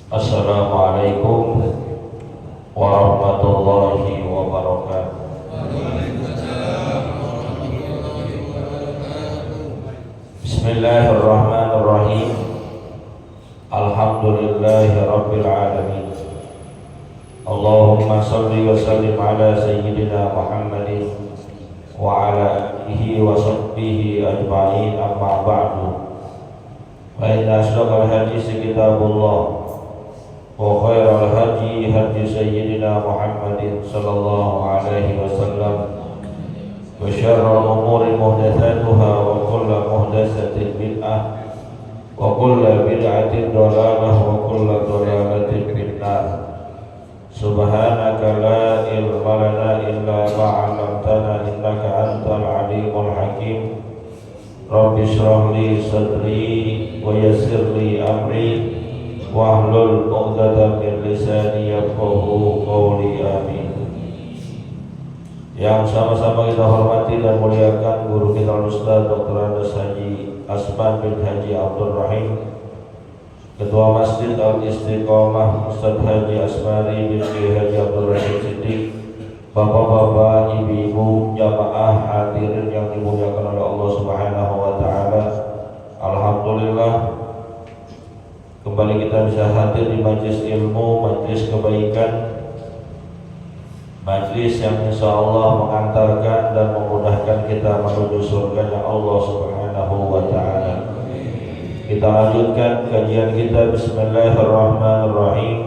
Assalamualaikum warahmatullahi wabarakatuh. Bismillahirrahmanirrahim. Alhamdulillahi rabbil alamin. Allahumma salli wa sallim ala sayyidina Muhammadin wa ala alihi wa sahbihi ajma'in, amma ba'du. Fa inna asdaqal hadits kitabullah wa khairal hadi hadi sayyidina Muhammadin sallallahu alaihi wasallam wa syarrul umuri muhdatsatuha wa kullu muhdatsatin bid'ah wa kullu bid'atin dhalalah wa kullu dhalalatin finnar. Subhanaka la ilma lana illa ma 'allamtana innaka antal alimul hakim. Rabbi shrah li sadri wa yassir li amri wahlul 'uqdatam min lisani yafqahu qawli, amin. Yang sama-sama kita hormati dan muliakan guru kita Ustaz Dr. Andes Haji Asman bin Haji Abdul Rahim, Ketua Masjid Al-Istiqomah Ustaz Haji Asmari bin Haji Abdul Rahim Siddiq, bapak-bapak, ibu-ibu, jamaah hadirin yang dimuliakan oleh Allah Subhanahu wa taala. Alhamdulillah, kembali kita bisa hadir di majlis ilmu, majlis kebaikan, majlis yang insya Allah mengantarkan dan memudahkan kita menuju surganya Allah Subhanahu wa ta'ala. Kita lanjutkan kajian kita. Bismillahirrahmanirrahim.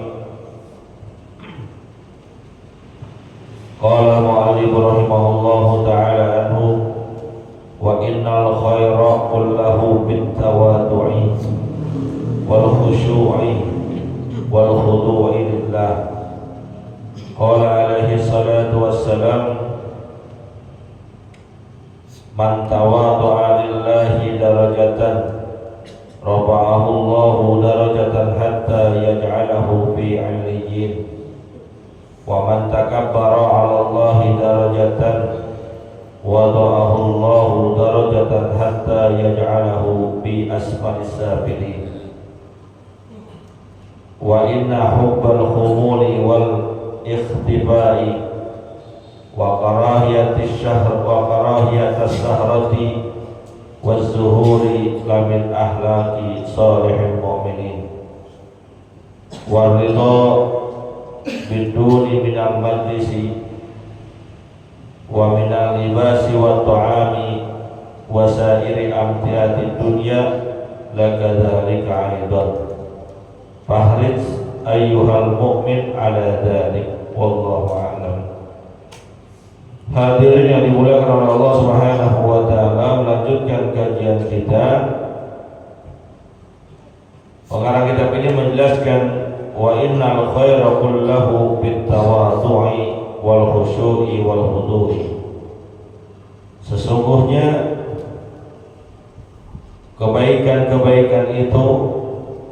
Qala mu'allif rahimahullahu ta'ala anhu, wa innal khaira kullahu bit-tawadu'i wal khusyu'i wal khudu'i lillah. Qala alaihi salatu wassalam, man tawadu'a lillahi darajatan rafa'ahu Allahu darajatan hatta yaj'alahu fi 'aliyyin, wa man takabbara 'ala Allahi darajatan wada'ahu Allahu darajatan hatta yaj'alahu fi asfalis safilin. Wa inna hubbal khumuli wal ikhtifai wa karahiyatis syahr wa karahiyatas sahrati waz zuhuri lamin ahlaki salihil mu'minin. Wa ridha biduni minal majlisi wa minal libasi wa ta'ami wa sairi amtiatid dunya lakadzalika aidan. Fahriz ayyuhal mu'min ala dhalik, wallahu a'lam. Hadirin yang dimuliakan oleh Allah Subhanahu wa ta'ala, melanjutkan kajian kita. Pengarang kitab ini menjelaskan wa innal khaira kullahu bit-tawadhu'i wal khusyu'i wal khudu'i. Sesungguhnya kebaikan-kebaikan itu,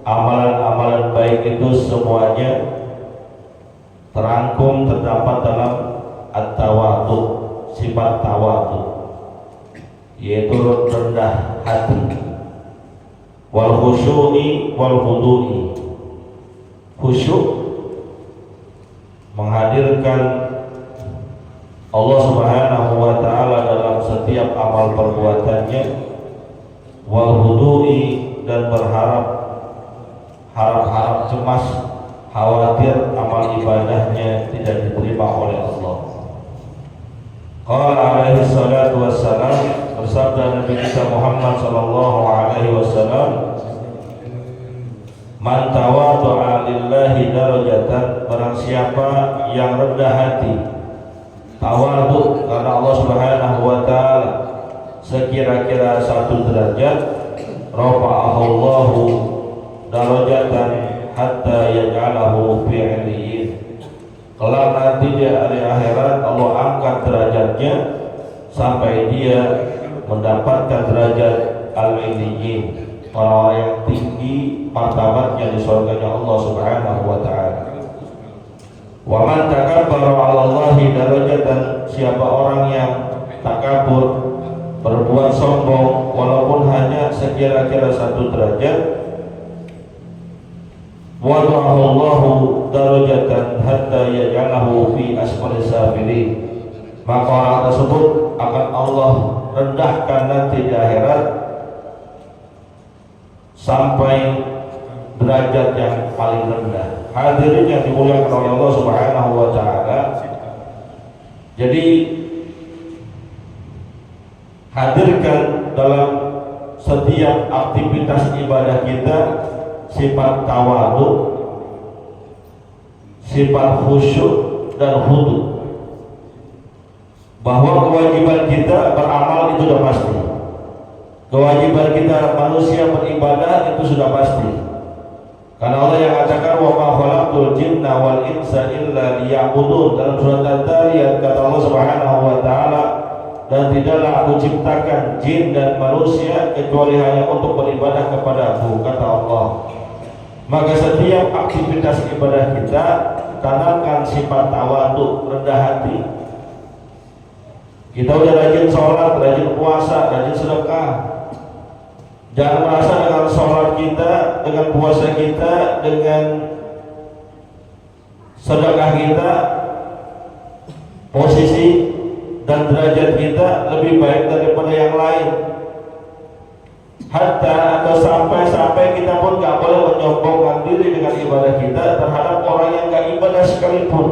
amalan-amalan baik itu semuanya terangkum terdapat dalam at-tawadhu, sifat tawadhu, yaitu rendah hati, wal khusyu'i wal khudu'i. Khusyuk menghadirkan Allah Subhanahu wa ta'ala dalam setiap amal perbuatannya, wal khudu'i dan berharap, harap-harap cemas, khawatir amal ibadahnya tidak diterima oleh Allah. Qala alaihi salatu wassalam, bersabda Nabi kita Muhammad sallallahu alaihi wasallam, man tawadu'a lillahi darajatan, barang siapa yang rendah hati, tawadhu karena Allah Subhanahu wa ta'ala, sekira-kira 1 derajat, rafa'ahu Allahu darajatan hatta yaj'alahu fi 'aliyyin. Kelak nanti di hari akhirat Allah angkat derajatnya sampai dia mendapatkan derajat al-'aliyyin, orang yang tinggi martabatnya di surganya Allah Subhanahu wa ta'ala. Wa man takabbara 'ala Allahi darajatan, siapa orang yang takabur berbuat sombong walaupun hanya sekira-kira 1 derajat, wada'allahu darajatan hatta yaj'alahu fi asfali safilin, maka orang tersebut akan Allah rendahkan nanti di akhirat sampai derajat yang paling rendah. Hadirin yang dimuliakan oleh Allah Subhanahu wa taala. Jadi hadirkan dalam setiap aktivitas ibadah kita sifat tawadhu, sifat khusyuk dan khudu. Bahwa kewajiban kita beramal itu sudah pasti. Kewajiban kita manusia beribadah itu sudah pasti. Karena Allah yang katakan wa ma khalaqtul jinna wal insa illa liya'budun, dalam surat Al-Dariyat kata Allah Subhanahu wa taala, dan tidaklah aku ciptakan jin dan manusia kecuali hanya untuk beribadah kepada-Ku, kata Allah. Maka setiap aktivitas ibadah kita tanamkan sifat tawadhu, rendah hati. Kita udah rajin sholat, rajin puasa, rajin sedekah. Jangan merasa dengan sholat kita, dengan puasa kita, dengan sedekah kita, posisi dan derajat kita lebih baik daripada yang lain. Hatta atau sampai kita pun gak boleh menyombongkan diri dengan ibadah kita terhadap orang yang gak ibadah sekalipun.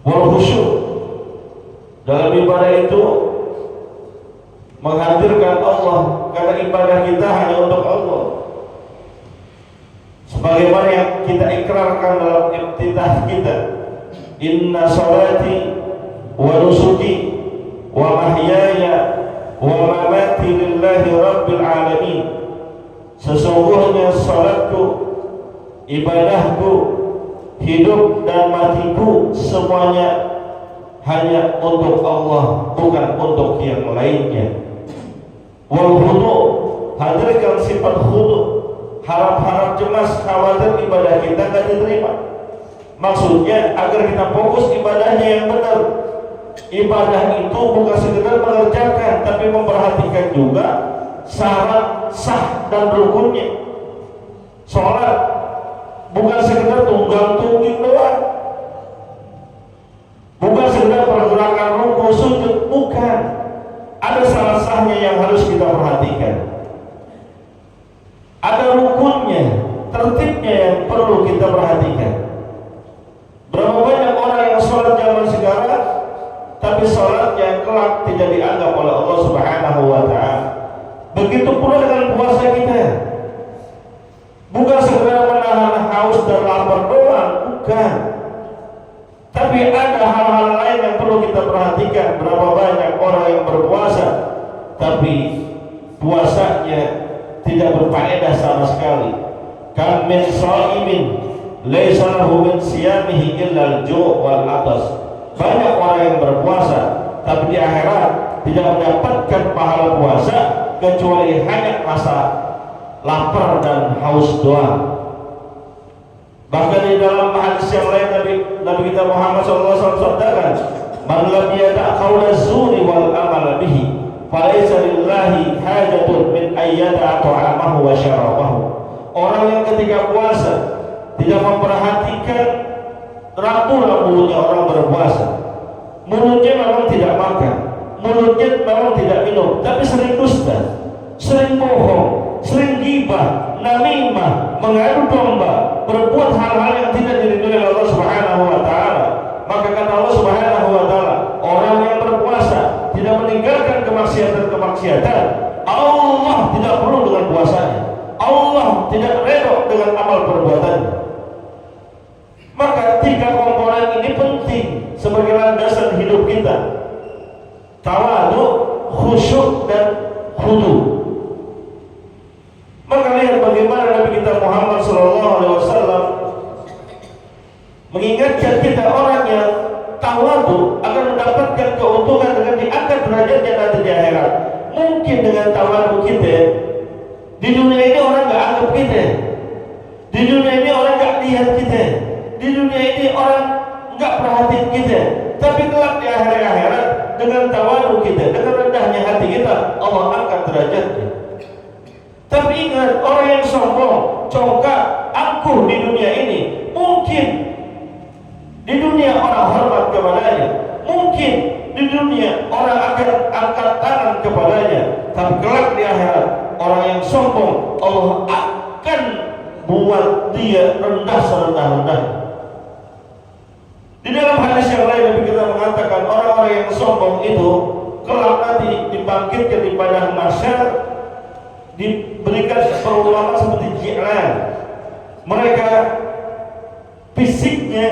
Wal khusyuk dalam ibadah itu menghadirkan Allah, karena ibadah kita hanya untuk Allah. Sebagaimana yang kita ikrarkan dalam iftitah kita, inna salati wa nusuki wa mahyaya wa mamati lillahi rabbil alamin. Sesungguhnya salatku, ibadahku, hidup dan matiku semuanya hanya untuk Allah, bukan untuk yang lainnya. Wal khudu, hadirkan sifat khudu, harap-harap cemas, khawatir ibadah kita tidak diterima. Maksudnya agar kita fokus ibadahnya yang benar. Ibadah itu bukan sekedar mengerjakan, tapi memperhatikan juga syarat sah dan rukunnya. Sholat bukan sekedar tunggang-tungging doang, bukan sekedar pergerakan ruku sujud, bukan. Ada salah sahnya yang harus kita perhatikan. Ada rukunnya, tertibnya yang perlu kita perhatikan. Berapa banyak orang yang sholat zaman sekarang, tapi sholatnya kelak tidak dianggap oleh Allah Subhanahu wa ta'ala. Begitu pula dengan puasa kita. Bukan sekedar menahan haus dan lapar doang, bukan. Tapi ada hal-hal lain yang perlu kita perhatikan. Berapa banyak orang yang berpuasa tapi puasanya tidak berfaedah sama sekali. Kam min shaimin laisa lahu min siyamihi illa al-ju' wal 'atas. Banyak orang yang berpuasa tapi di akhirat tidak mendapatkan pahala puasa kecuali hanya rasa lapar dan haus doang. Bahkan di dalam hadis yang lain Nabi kita Muhammad SAW sabdakan, man lam yada' qawla zuri wal amal bihi falaysa lillahi hajatun min ayyada ta'amahu wa syarabahu. Orang yang ketika puasa tidak memperhatikan rambu-rambunya orang berpuasa, mulutnya memang tidak makan, mulutnya memang tidak minum, tapi sering dusta, sering bohong, sering ghibah, namimah, mengadu domba, berbuat hal-hal yang tidak diridhoi oleh Allah Subhanahu wa taala. Maka kata Allah Subhanahu wa taala, orang yang berpuasa tidak meninggalkan kemaksiatan, Allah tidak perlu dengan puasanya. Allah tidak redha dengan amal perbuatannya. Maka 3 komponen ini penting sebagai landasan hidup kita. Tawadhu, khusyuk dan khudu. Maka lihat bagaimana Nabi kita Muhammad SAW mengingatkan kita orang yang tawadhu akan mendapatkan keuntungan dengan diangkat derajatnya nanti di akhirat. Mungkin dengan tawadhu kita di dunia ini orang nggak anggap kita, di dunia ini orang nggak lihat kita, di dunia ini orang nggak perhatiin kita, tapi kelak di akhirat dengan tawadu kita, dengan rendahnya hati kita, Allah angkat derajatnya. Tapi ingat, orang yang sombong, congkak, angkuh di dunia ini, mungkin di dunia orang hormat kepadanya, mungkin di dunia orang akan angkat tangan kepadanya, tapi kelak di akhirat orang yang sombong Allah akan buat dia rendah serendah-rendah. Di dalam hadis yang lain Nabi kita mengatakan orang-orang yang sombong itu kelak nanti dibangkitkan di padang mahsyar, diberikan perumpamaan seperti ji'lan. Mereka fisiknya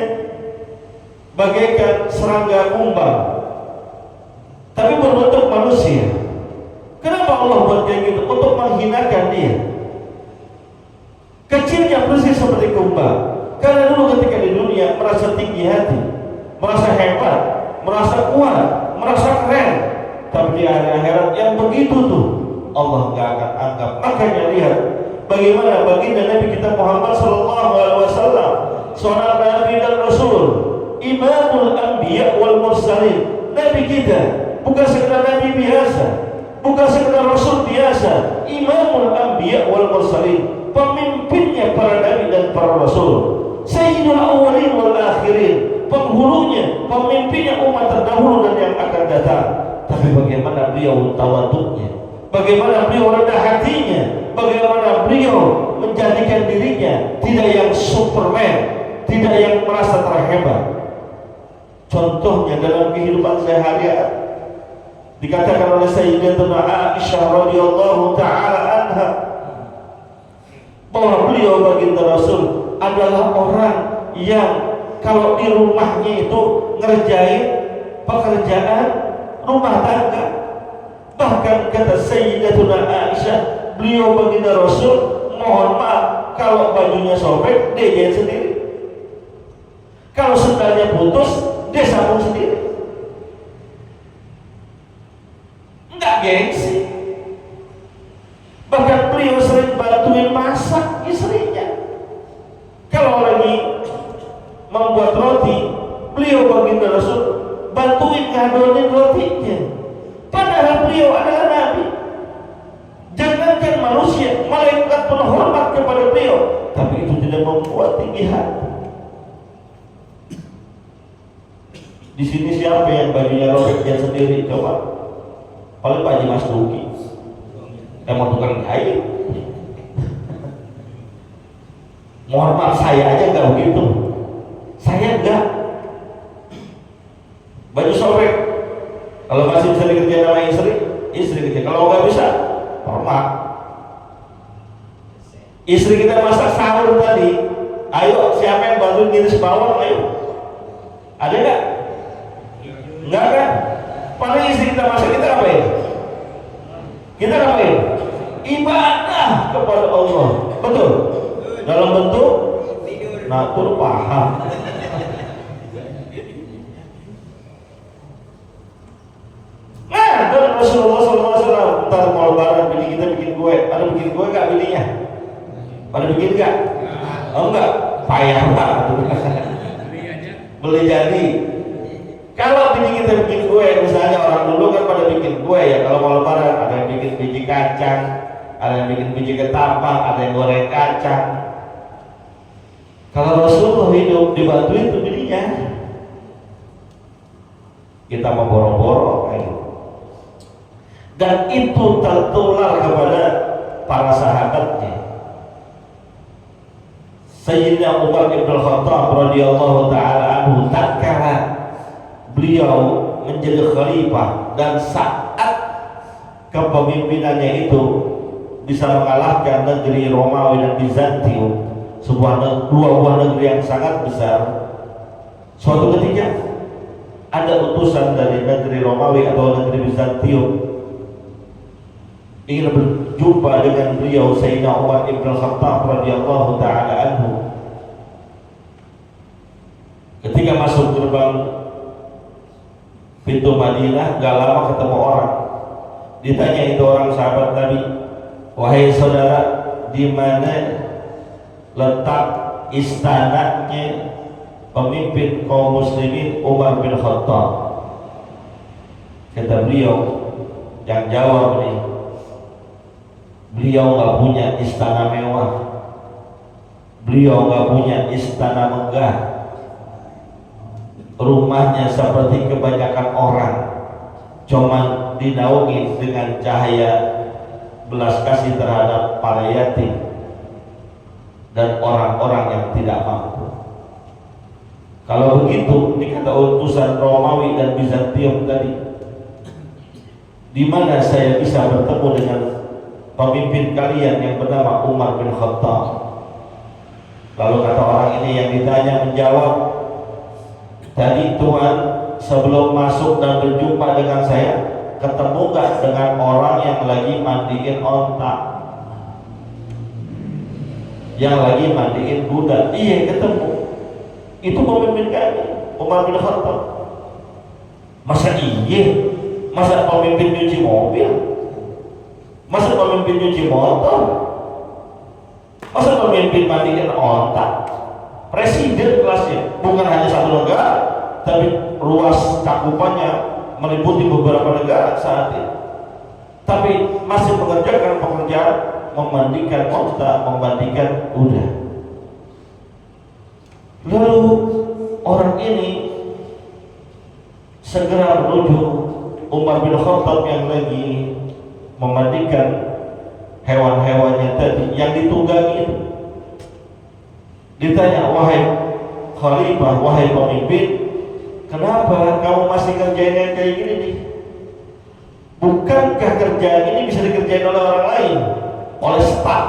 bagaikan serangga kumbang, tapi berbentuk manusia. Kenapa Allah buat kayak gitu? Untuk menghinakan dia. Kecilnya persis seperti kumbang. Karena dulu ketika di dunia merasa tinggi hati, merasa hebat, merasa kuat, merasa keren. Tapi di akhirat yang begitu tuh Allah gak akan anggap. Makanya lihat bagaimana baginda Nabi kita Muhammad SAW, seorang Nabi dan Rasul, Imamul Anbiya wal Mursalin. Nabi kita bukan sekedar Nabi biasa, bukan sekedar Rasul biasa, Imamul Anbiya wal Mursalin, pemimpinnya para Nabi dan para Rasul, Sayyidul Awwalin wal Akhirin, penghulunya, pemimpinnya umat terdahulu dan yang akan datang. Tapi bagaimana beliau tawaduknya, bagaimana beliau rendah hatinya, bagaimana beliau menjadikan dirinya tidak yang Superman, tidak yang merasa terhebat. Contohnya dalam kehidupan sehari-hari dikatakan oleh Sayyidatuna Aisyah radhiyallahu taala anha bahwa beliau baginda Rasul adalah orang yang kalau di rumahnya itu ngerjain pekerjaan rumah tangga. Bahkan kata Sayyidatuna Aisyah, beliau baginda Rasul mohon maaf kalau bajunya sobek dia jahit sendiri, kalau sendalnya putus dia sambung sendiri. Enggak gengsi. Bahkan beliau sering bantuin masak istrinya. Kalau lagi membuat roti, beliau baginda Rasul bantuin ngadonin rotinya. Padahal beliau adalah Nabi. Jangankan manusia, malaikat pun hormat kepada beliau. Tapi itu tidak membuat tinggi hati. Di sini siapa yang bajunya robek dia sendiri? Coba. Paling Pak Haji Mas Duki. Emang tukang kayu. Mohon maaf, saya aja nggak begitu. Saya enggak. Baju sobek, kalau masih bisa dikerjain sama istri kerja. Kalau nggak bisa, hormat. Istri kita masak sahur tadi, ayo siapa yang bantu ngiris bawang? Ayo, ada nggak? Enggak kan? Paling istri kita masak, kita ngapain? Kita ngapain? Ibadah kepada Allah. Betul? Dalam bentuk natur paham. Nah, dan Rasulullah SAW ntar mau lebaran bini kita bikin kue. Ada bikin kue nggak bininya? Pada bikin nggak? Oh enggak, payah banget. Beli jadi. Kalau bini kita bikin kue, misalnya orang dulu kan pada bikin kue ya. Kalau mau lebaran ada yang bikin biji kacang, ada yang bikin biji ketapang, ada yang goreng kacang. Kalau Rasulullah hidup dibantu itu bininya, kita mau boro-boro gitu. Dan itu tertular kepada para sahabatnya. Sayyidina Umar bin Khattab radhiyallahu taala anhu tatkala beliau menjadi khalifah dan saat kepemimpinannya itu bisa mengalahkan negeri Romawi dan Bizantium, dua buah negeri yang sangat besar. Suatu ketika ada utusan dari negeri Romawi atau negeri Bizantium ingin berjumpa dengan beliau Sayyidina Umar bin Khattab radhiyallahu taala anhu. Ketika masuk gerbang pintu Madinah, gak lama ketemu orang. Ditanya itu orang sahabat Nabi, wahai saudara, di mana letak istananya pemimpin kaum muslimin Umar bin Khattab? Kata beliau yang jawab nih, beliau nggak punya istana mewah, beliau nggak punya istana megah, rumahnya seperti kebanyakan orang, cuman dinaungi dengan cahaya belas kasih terhadap para yatim dan orang-orang yang tidak mampu. Kalau begitu, ini kata utusan Romawi dan Bizantium tadi, di mana saya bisa bertemu dengan pemimpin kalian yang bernama Umar bin Khattab? Lalu kata orang ini yang ditanya menjawab, tadi Tuhan sebelum masuk dan berjumpa dengan saya, ketemu gak dengan orang yang lagi mandiin onta, yang lagi mandiin kuda? Iya, ketemu. Itu pemimpin kami, Umar bin Khattab. Masa iya? Masa pemimpin nyuci mobil? Masa pemimpin nyuci motor? Masa pemimpin mandiin onta? Presiden kelasnya, bukan hanya satu negara, tapi luas cakupannya meliputi beberapa negara saat ini. Tapi masih mengerjakan pekerjaan memandikan onta, memandikan kuda. Lalu orang ini segera menuju Umar bin Khattab yang lagi memandikan hewan-hewannya tadi yang ditunggangi itu. Ditanya, wahai khalifah, wahai pemimpin, kenapa kamu masih kerjain yang kayak gini nih? Bukankah kerjaan ini bisa dikerjain oleh orang lain, oleh staf,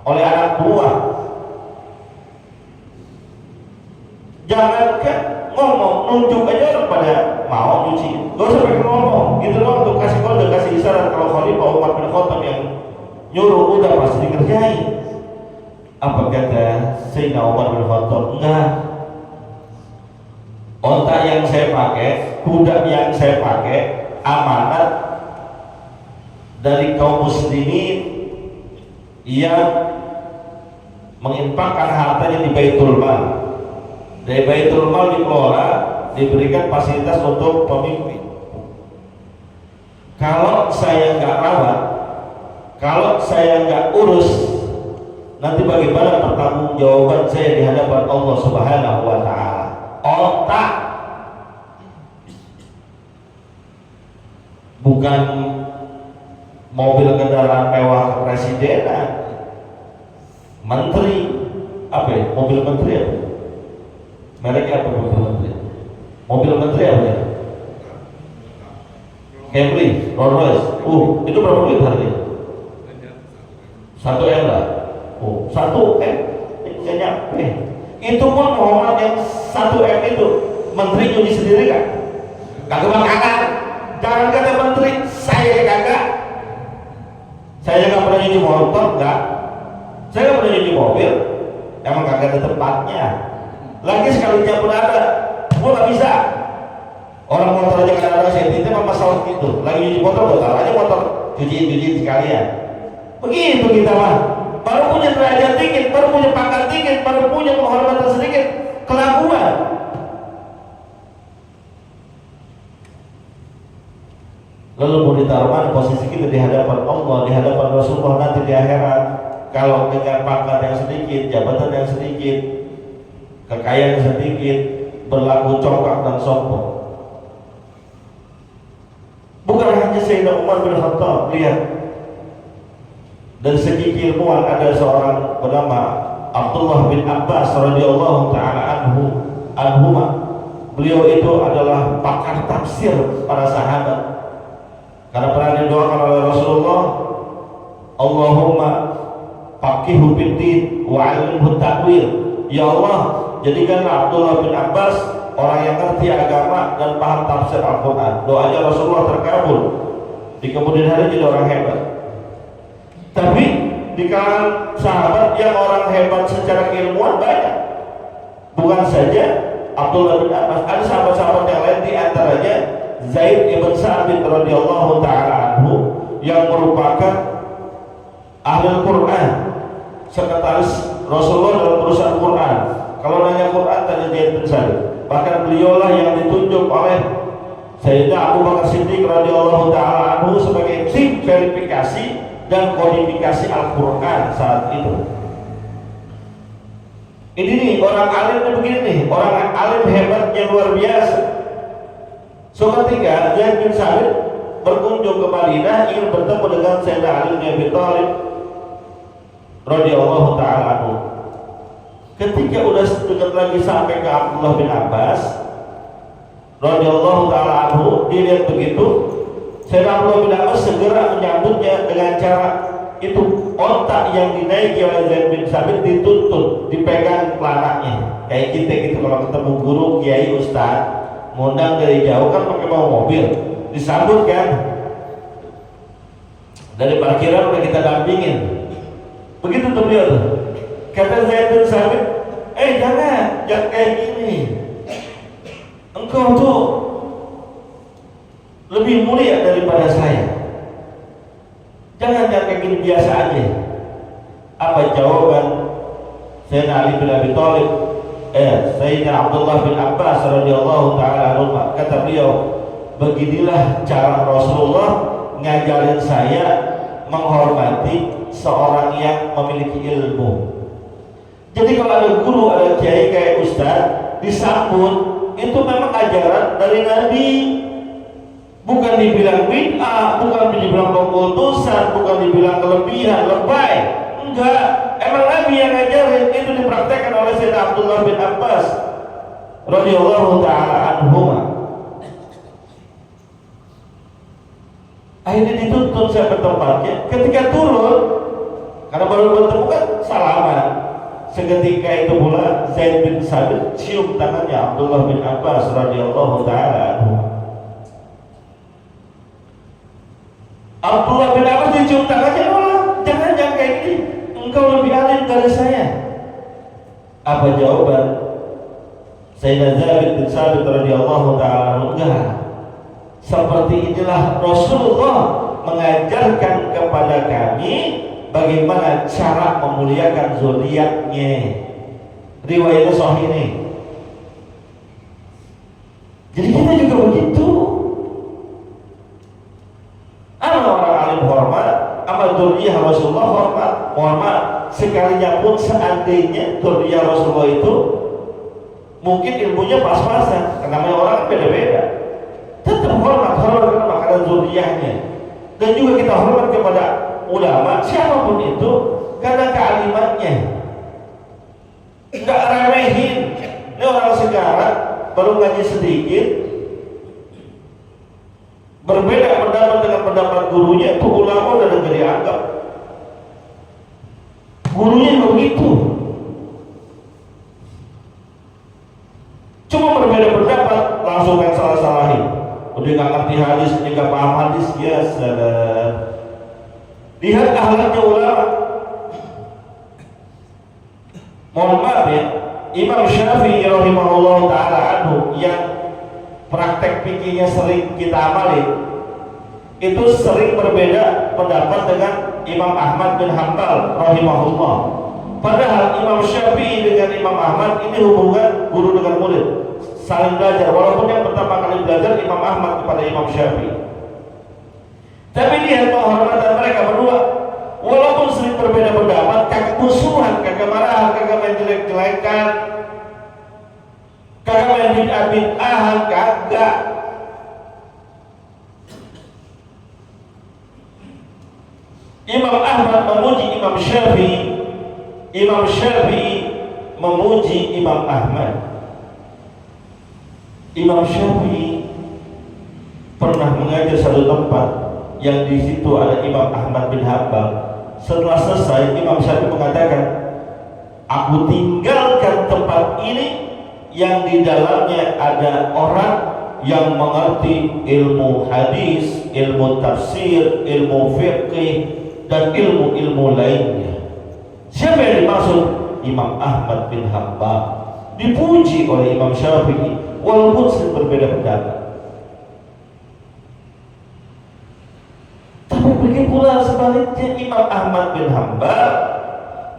oleh anak buah? Jangankan ngomong, nunjuk aja orang pada mau nyuci, gak usah pakai ngomong, gitu doang tuh, kasih kode, kasih isyarat. Kalau Khalifah Umar bin Khattab yang nyuruh, udah pasti dikerjain. Apa kata Sayyidina Umar bin Khattab? Enggak, onta yang saya pakai, kuda yang saya pakai, amanat dari kaum muslimin yang menginfakkan hartanya di Baitul Mal. Dari Baitul Mal dikelola, diberikan fasilitas untuk pemimpin. Kalau saya nggak rawat, kalau saya nggak urus, nanti bagaimana pertanggungjawaban saya di hadapan Allah Subhanahu wa Ta'ala? Otak, bukan mobil kendaraan mewah kepresidenan, menteri, apa ya? Mobil menteri apa? Mereknya apa mobil menteri? Mobil menteri apa ya? Camry, Rolls Royce. Itu berapa duit harganya? 1 M lah. 1 M? Nggak nyampe. Itu pun Muhammad yang 1 M itu menteri nyuci sendiri kan? Kagak bakalan. Jangan kata menteri, saya kagak. Saya nggak pernah nyuci motor, enggak. Saya nggak pernah nyuci mobil. Emang kagak ada tempatnya. Lagi sekalinya pun ada, gua nggak bisa. Orang motor aja kadang-kadang saya titip sama masalah gitu. Lagi nyuci motor, batal aja motor, cuciin sekalian. Begitu kita mah. Baru punya derajat dikit, baru punya pangkat dikit, baru punya penghormatan sedikit, kelakuan. Lalu mau ditaruh mana posisi kita di hadapan Allah, di hadapan Rasulullah nanti di akhirat? Kalau dengan pangkat yang sedikit, jabatan yang sedikit, kekayaan yang sedikit, berlaku congkak dan sombong. Bukan hanya Sayyidina Umar bin Khattab, lihat. Dari segi keilmuan ada seorang bernama Abdullah bin Abbas radhiyallahu taala anhuma. Beliau itu adalah pakar tafsir para sahabat. Karena pernah didoakan oleh Rasulullah, Allahumma faqihu fiddin wa 'allimhu ta'wil. Ya Allah, jadikanlah Abdullah bin Abbas orang yang ngerti agama dan paham tafsir Al-Quran. Doanya Rasulullah terkabul, di kemudian hari jadi orang hebat. Tapi di kalangan sahabat yang orang hebat secara keilmuan banyak. Bukan saja Abdullah bin Abbas, ada sahabat-sahabat yang lain, di antaranya Zaid ibn Sa'bit radhiyallahu taala anhu yang merupakan ahli Al-Quran, sekretaris Rasulullah dalam urusan Quran. Kalau nanya Quran tanya Zaid bin Sa'bit. Bahkan beliaulah yang ditunjuk oleh Sayyidina Abu Bakar Siddiq radhiyallahu taala anhu sebagai tim verifikasi dan kodifikasi Al-Qur'an saat itu. Ini nih orang alim nih begini nih, orang alim hebat yang luar biasa. So ketika Zaid bin Sabit berkunjung ke Madinah ingin bertemu dengan Sayyidina Ali bin Abi Thalib radhiyallahu taala anhu. Ketika udah dekat lagi sampai ke Abdullah bin Abbas radhiyallahu taala anhu, dilihat begitu, Sayyidina Abdullah bin Abbas segera menyambutnya dengan cara itu ontak yang dinaiki oleh Zaid bin Sabit dituntut, dipegang pelanaknya. Kayak kita gitu kalau ketemu guru, kiai, ustaz, ngundang dari jauh kan pakai bawa mobil, disambut kan. Dari parkiran udah kita dampingin. Begitu tuh beliau tuh. Kata Zaid bin Sabit, jangan kayak gini. Engkau tuh lebih mulia daripada saya. Jangan kayak gini, biasa aja. Apa jawaban Sayyidina Ali bin Abi Thalib? Sayyidina Abdullah bin Abbas radhiyallahu taala anhu, kata beliau, beginilah cara Rasulullah ngajarin saya menghormati seorang yang memiliki ilmu. Jadi kalau ada guru, ada kiai kayak ustaz disambut, itu memang ajaran dari Nabi. Bukan dibilang bid'ah, bukan dibilang pengkultusan, bukan dibilang kelebihan, lebay. Enggak, emang Nabi yang ngajarin. Itu dipraktekkan oleh Sayyidina Abdullah bin Abbas radhiyallahu taala anhuma. Akhirnya dituntut saya ke tempatnya. Ketika turun, karena baru bertemu kan salaman. Seketika itu pula Zaid bin Sabit cium tangannya Abdullah bin Abbas radhiyallahu taala anhuma. Abdullah bin Abbas dicium tangannya, jangan kayak gini, engkau lebih alim dari saya. Apa jawaban Sayyidina Zaid bin Sabit radhiyallahu taala anhu? Seperti inilah Rasulullah mengajarkan kepada kami bagaimana cara memuliakan zuriatnya. Riwayatnya sahih ini. Jadi kita juga begitu. Orang alim hormat, sama dzurriyyah Rasulullah hormat. Sekalinya pun seandainya dzurriyyah Rasulullah itu mungkin ilmunya pas-pasan, karena namanya orang beda-beda, tetap hormat karena dzurriyyahnya. Dan juga kita hormat kepada ulama siapapun itu karena kealimannya. Enggak remehin. Ini orang sekarang baru ngaji sedikit, berbeda pendapat dengan pendapat gurunya, itu ulama udah negeri anggap. Gurunya begitu. Cuma berbeda pendapat langsung kan salah-salahin. Udah nggak ngerti hadis, udah nggak paham hadis, ya salah. Lihat akhlaknya ulama. Mohon maaf ya, Imam Syafi'i rahimahullah taala anhu yang praktek fikihnya sering kita amali, itu sering berbeda pendapat dengan Imam Ahmad bin Hanbal rahimahullah. Padahal Imam Syafi'i dengan Imam Ahmad ini hubungan guru dengan murid, saling belajar. Walaupun yang pertama kali belajar Imam Ahmad kepada Imam Syafi'i, tapi lihat penghormatan mereka berdua. Walaupun sering berbeda pendapat, kagak musuhan, kagak marahan, kagak main jelek-jelekan, kagak main bid'ah-bid'ahan, kagak. Imam Ahmad memuji Imam Syafi'i, Imam Syafi'i memuji Imam Ahmad. Imam Syafi'i pernah mengajar satu tempat yang di situ ada Imam Ahmad bin Hanbal. Setelah selesai, Imam Syafi'i mengatakan, aku tinggalkan tempat ini yang di dalamnya ada orang yang mengerti ilmu hadis, ilmu tafsir, ilmu fiqh, dan ilmu-ilmu lainnya. Siapa yang dimaksud? Imam Ahmad bin Hanbal. Dipuji oleh Imam Syafi'i walaupun sering berbeda pendapat. Tapi begitu pula sebaliknya, Imam Ahmad bin Hanbal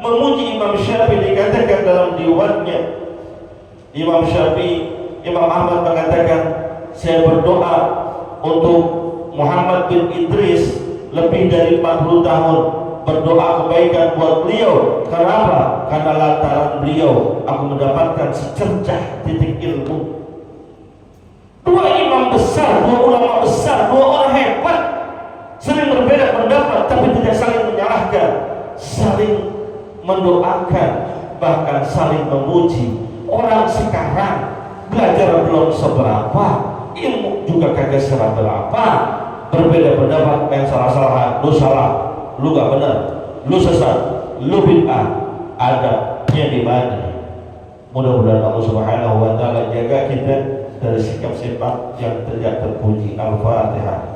memuji Imam Syafi'i. Dikatakan dalam diwannya Imam Syafi'i, Imam Ahmad mengatakan, saya berdoa untuk Muhammad bin Idris lebih dari 40 tahun, berdoa kebaikan buat beliau. Kenapa? Karena lantaran beliau aku mendapatkan secercah titik ilmu. Dua imam besar, dua ulama besar, dua orang hebat, sering berbeda pendapat tapi tidak saling menyalahkan, saling mendoakan, bahkan saling memuji. Orang sekarang belajar belum seberapa, ilmu juga kagak seberapa, berbeda pendapat, main salah-salahan, lu salah, lu gak benar, lu sesat, lu bid'ah. Adabnya di mana? Mudah-mudahan Allah Subhanahu wa taala jaga kita dari sikap sifat yang tidak terpuji. Al-Fatihah.